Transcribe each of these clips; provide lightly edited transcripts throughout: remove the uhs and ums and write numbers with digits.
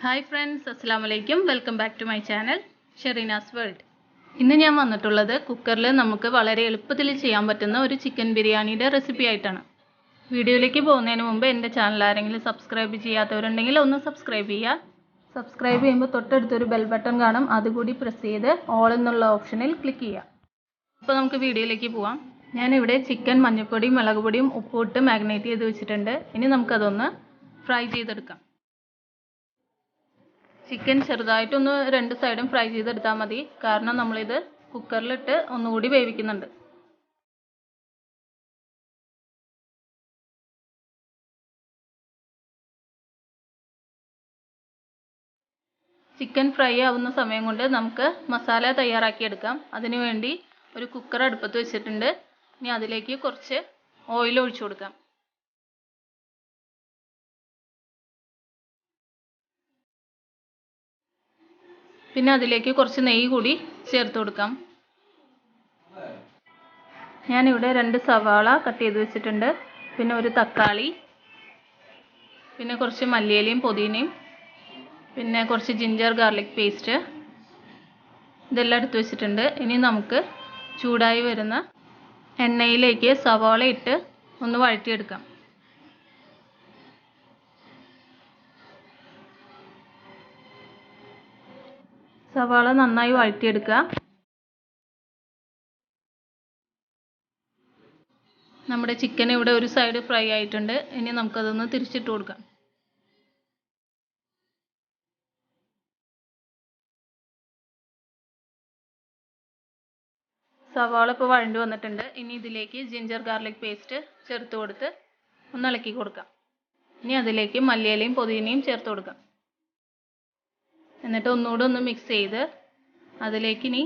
Hi friends, അസ്സലാമു അലൈക്കും. Welcome back to my channel Shereena's world. ഇന്ന് ഞാൻ വന്നിട്ടുള്ളത് കുക്കറിൽ നമുക്ക് വളരെ എളുപ്പത്തിൽ ചെയ്യാൻ പറ്റുന്ന ഒരു ചിക്കൻ ബിരിയാണിയുടെ റെസിപ്പി ആയിട്ടാണ്. വീഡിയോയിലേക്ക് പോകുന്നതിന് മുമ്പ് എൻ്റെ ചാനൽ ആരെങ്കിലും സബ്സ്ക്രൈബ് ചെയ്യാത്തവരുണ്ടെങ്കിൽ ഒന്ന് സബ്സ്ക്രൈബ് ചെയ്യുക. സബ്സ്ക്രൈബ് ചെയ്യുമ്പോൾ തൊട്ടടുത്തൊരു ബെൽ ബട്ടൺ കാണും, അതുകൂടി പ്രസ് ചെയ്ത് ഓൾ എന്നുള്ള ഓപ്ഷനിൽ ക്ലിക്ക് ചെയ്യുക. അപ്പോൾ നമുക്ക് വീഡിയോയിലേക്ക് പോവാം. ഞാനിവിടെ ചിക്കൻ മഞ്ഞൾപ്പൊടിയും മുളക് പൊടിയും ഉപ്പിട്ട് മാഗ്നേറ്റ് ചെയ്ത് വെച്ചിട്ടുണ്ട്. ഇനി നമുക്കതൊന്ന് ഫ്രൈ ചെയ്തെടുക്കാം. ചിക്കൻ ചെറുതായിട്ടൊന്ന് രണ്ട് സൈഡും ഫ്രൈ ചെയ്തെടുത്താൽ മതി, കാരണം നമ്മളിത് കുക്കറിലിട്ട് ഒന്നുകൂടി വേവിക്കുന്നുണ്ട്. ചിക്കൻ ഫ്രൈ ആവുന്ന സമയം കൊണ്ട് നമുക്ക് മസാല തയ്യാറാക്കിയെടുക്കാം. അതിനുവേണ്ടി ഒരു കുക്കർ അടുപ്പത്ത് വെച്ചിട്ടുണ്ട്. ഇനി അതിലേക്ക് കുറച്ച് ഓയിൽ ഒഴിച്ചു കൊടുക്കാം. പിന്നെ അതിലേക്ക് കുറച്ച് നെയ്യ് കൂടി ചേർത്ത് കൊടുക്കാം. ഞാനിവിടെ 2 സവാള കട്ട് ചെയ്ത് വെച്ചിട്ടുണ്ട്. പിന്നെ ഒരു തക്കാളി, പിന്നെ കുറച്ച് മല്ലിയിലയും പുതിനയും, പിന്നെ കുറച്ച് ജിഞ്ചർ ഗാർലിക് പേസ്റ്റ്, ഇതെല്ലാം എടുത്ത് വെച്ചിട്ടുണ്ട്. ഇനി നമുക്ക് ചൂടായി വരുന്ന എണ്ണയിലേക്ക് സവാള ഇട്ട് ഒന്ന് വഴറ്റിയെടുക്കാം. സവാള നന്നായി വഴറ്റിയെടുക്കുക. നമ്മുടെ ചിക്കൻ ഇവിടെ ഒരു സൈഡ് ഫ്രൈ ആയിട്ടുണ്ട്. ഇനി നമുക്കതൊന്ന് തിരിച്ചിട്ട് കൊടുക്കാം. സവാള ഇപ്പോൾ വഴണ്ടി വന്നിട്ടുണ്ട്. ഇനി ഇതിലേക്ക് ജിഞ്ചർ ഗാർലിക് പേസ്റ്റ് ചേർത്ത് കൊടുത്ത് ഒന്ന് ഇളക്കി കൊടുക്കാം. ഇനി അതിലേക്ക് മല്ലിയിലയും പുതിനയും ചേർത്ത് കൊടുക്കാം. എന്നിട്ട് ഒന്നുകൂടെ ഒന്ന് മിക്സ് ചെയ്ത് അതിലേക്ക് ഇനി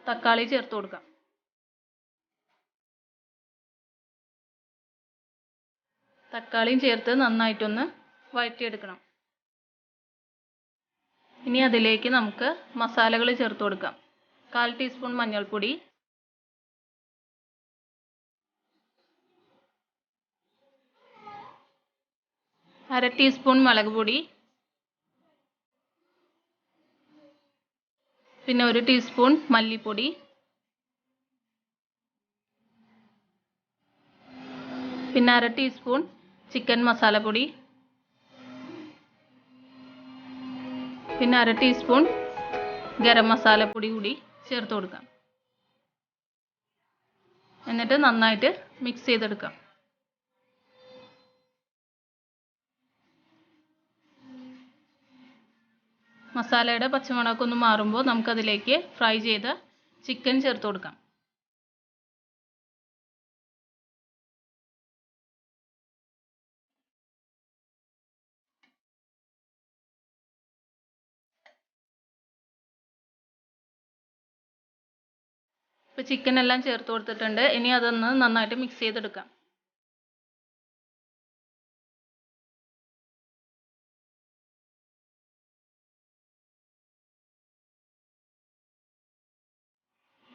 തക്കാളി ചേർത്ത് കൊടുക്കാം. തക്കാളിയും ചേർത്ത് നന്നായിട്ടൊന്ന് വഴറ്റിയെടുക്കണം. ഇനി അതിലേക്ക് നമുക്ക് മസാലകൾ ചേർത്ത് കൊടുക്കാം. 1/4 ടീസ്പൂൺ മഞ്ഞൾപ്പൊടി, 1/2 ടീസ്പൂൺ മുളക് പൊടി, പിന്നെ 1 ടീസ്പൂൺ മല്ലിപ്പൊടി, പിന്നെ 1/2 ടീസ്പൂൺ ചിക്കൻ മസാലപ്പൊടി, പിന്നെ 1/2 ടീസ്പൂൺ ഗരം മസാലപ്പൊടി കൂടി ചേർത്ത് കൊടുക്കാം. എന്നിട്ട് നന്നായിട്ട് മിക്സ് ചെയ്തെടുക്കാം. മസാലയുടെ പച്ചമണമൊക്കെ ഒന്ന് മാറുമ്പോൾ നമുക്കതിലേക്ക് ഫ്രൈ ചെയ്ത ചിക്കൻ ചേർത്ത് കൊടുക്കാം. ഇപ്പോൾ ചിക്കൻ എല്ലാം ചേർത്ത് കൊടുത്തിട്ടുണ്ട്. ഇനി അതൊന്ന് നന്നായിട്ട് മിക്സ് ചെയ്തെടുക്കാം.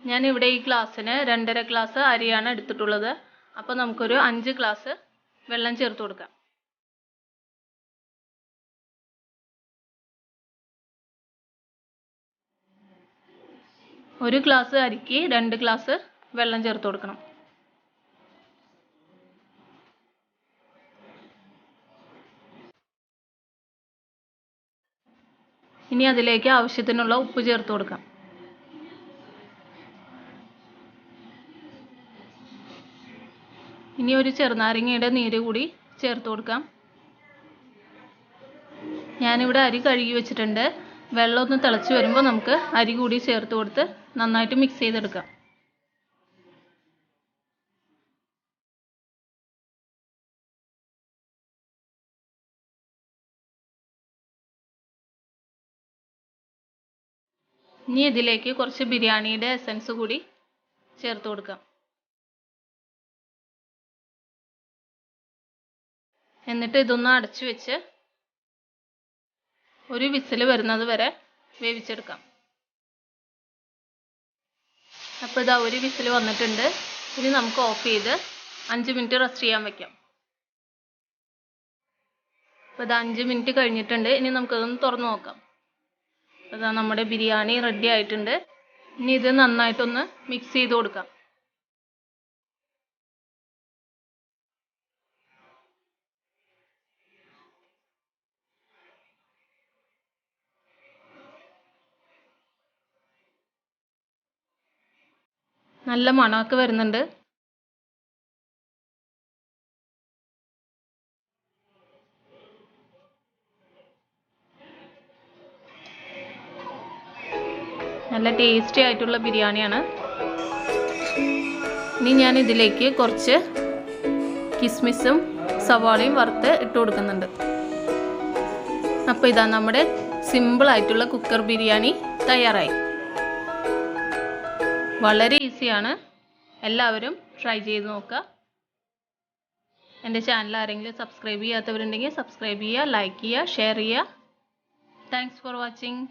ഞാനിവിടെ ഈ ഗ്ലാസ്സിന് 2.5 ഗ്ലാസ് അരിയാണ് എടുത്തിട്ടുള്ളത്. അപ്പോൾ നമുക്കൊരു 5 ഗ്ലാസ് വെള്ളം ചേർത്ത് കൊടുക്കാം. ഒരു ഗ്ലാസ് അരിക്ക് 2 ഗ്ലാസ് വെള്ളം ചേർത്ത് കൊടുക്കണം. ഇനി അതിലേക്ക് ആവശ്യത്തിനുള്ള ഉപ്പ് ചേർത്ത് കൊടുക്കാം. ഇനി ഒരു ചെറുനാരങ്ങയുടെ നീര് കൂടി ചേർത്ത് കൊടുക്കാം. ഞാനിവിടെ അരി കഴുകി വെച്ചിട്ടുണ്ട്. വെള്ളം ഒന്ന് തിളച്ച് വരുമ്പോൾ നമുക്ക് അരി കൂടി ചേർത്ത് കൊടുത്ത് നന്നായിട്ട് മിക്സ് ചെയ്തെടുക്കാം. ഇനി ഇതിലേക്ക് കുറച്ച് ബിരിയാണിയുടെ എസൻസ് കൂടി ചേർത്ത് കൊടുക്കാം. എന്നിട്ട് ഇതൊന്ന് അടച്ചു വെച്ച് ഒരു വിസിൽ വരുന്നത് വരെ വേവിച്ചെടുക്കാം. അപ്പോൾ ഇതാ ഒരു വിസിൽ വന്നിട്ടുണ്ട്. ഇനി നമുക്ക് ഓഫ് ചെയ്ത് 5 മിനിറ്റ് റെസ്റ്റ് ചെയ്യാൻ വെക്കാം. അപ്പോൾ ഇത് 5 മിനിറ്റ് കഴിഞ്ഞിട്ടുണ്ട്. ഇനി നമുക്കതൊന്ന് തുറന്ന് നോക്കാം. അതാ നമ്മുടെ ബിരിയാണി റെഡി ആയിട്ടുണ്ട്. ഇനി ഇത് നന്നായിട്ടൊന്ന് മിക്സ് ചെയ്ത് കൊടുക്കാം. നല്ല മണമൊക്കെ വരുന്നുണ്ട്. നല്ല ടേസ്റ്റി ആയിട്ടുള്ള ബിരിയാണിയാണ്. ഇനി ഞാൻ ഇതിലേക്ക് കുറച്ച് കിസ്മിസും സവാളയും വറുത്ത് ഇട്ട് കൊടുക്കുന്നുണ്ട്. അപ്പോൾ ഇതാ നമ്മുടെ സിമ്പിൾ ആയിട്ടുള്ള കുക്കർ ബിരിയാണി തയ്യാറായി. വളരെ ഈസിയാണ്. എല്ലാവരും ട്രൈ ചെയ്ത് നോക്കുക. എൻ്റെ ചാനൽ ആരെങ്കിലും സബ്സ്ക്രൈബ് ചെയ്യാത്തവരുണ്ടെങ്കിൽ സബ്സ്ക്രൈബ് ചെയ്യുക, ലൈക്ക് ചെയ്യുക, ഷെയർ ചെയ്യുക. Thanks for watching.